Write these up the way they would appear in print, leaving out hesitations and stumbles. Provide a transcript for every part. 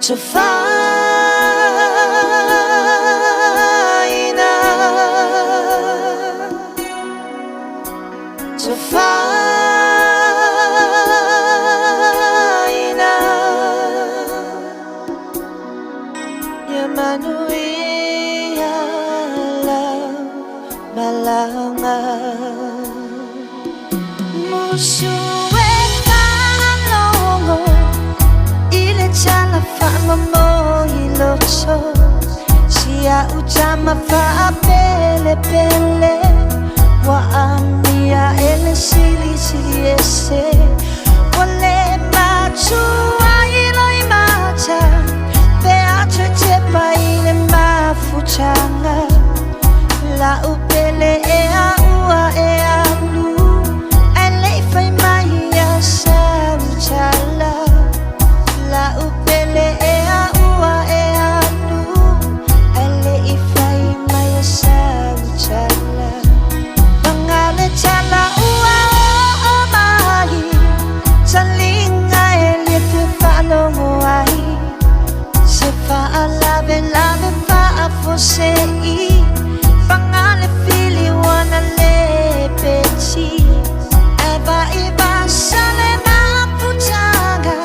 to find out, to find out. Emmanuel, malanga musuwe kalongo ile chala fama mo ilocho sia ujama fa pele pele wa amia ele sili sili ese wale machu ailo imacha pe ache pa ile mafuchanga la upele ea ua ea lu ele fai mai ya sabuchala la upele ea ua ea lu ele fai mai ya sabuchala pangale chala ua o mai salinga ele te falo moai se fa lave fa afosei pangale fili wana le peci eba iba sale na putanga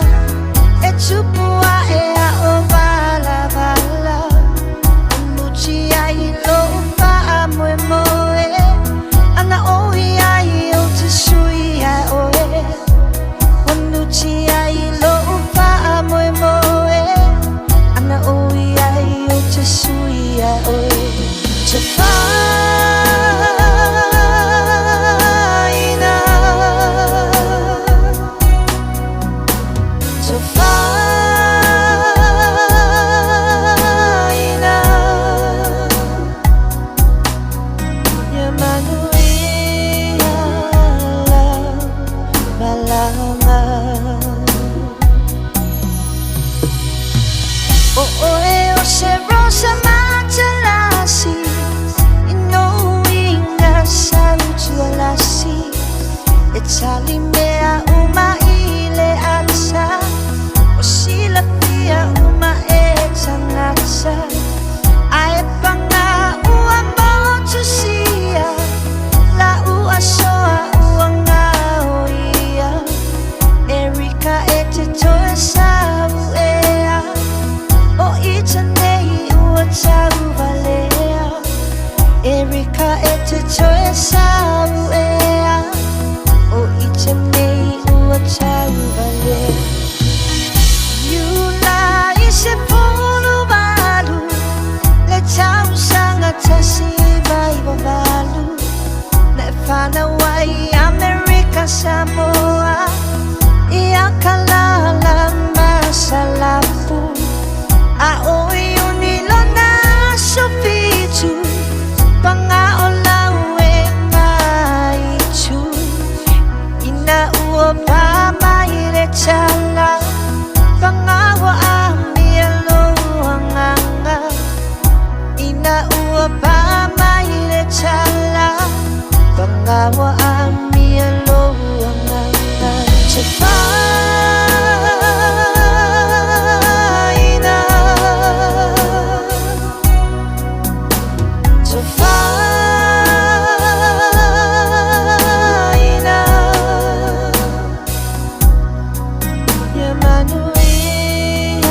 e chupua e a o bala bala muchi ai lo fa moe moe ana oi ai o te sui ai oe muchi ai lo fa moe moe ana oi ai o te sui ai oe to find out, to find out. Emmanuel, malama. Oh oh eh oh se rosa matalasi. Itali mea uma ile alsa osila pia uma etanatsa ai panga ua motu sia la ua soa ua ngauia Erika ete toe sau ea o itanei ua tau valea Erika ete toe sau ea o itanei ua tau vale Yula ise pulu balu le tau sanga tasi vai balu le fana wai America Samoa ia kalala masalapu a oi unilona sofitu panga ola pa mai le chala pangawa ami alo anganga ina ua pa mai le chala pangawa ami alo anganga to find out, to find out. Emmanuel,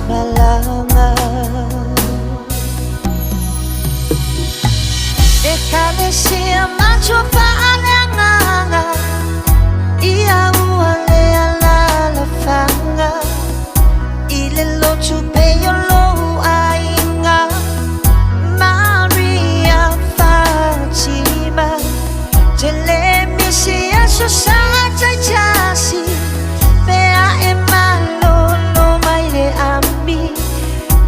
malama. Ekalesia macho fa'alanga ia uale ala la fanga ile lo chupeyo lo ainga Maria Fatima tele misia so sa jasi pea emalo lo mai le ambi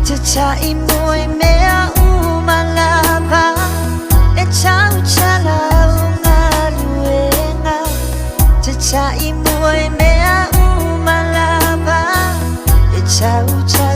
te chai moe mea umalava e chau chala unga luenga te chai moe mea umalava e chau chala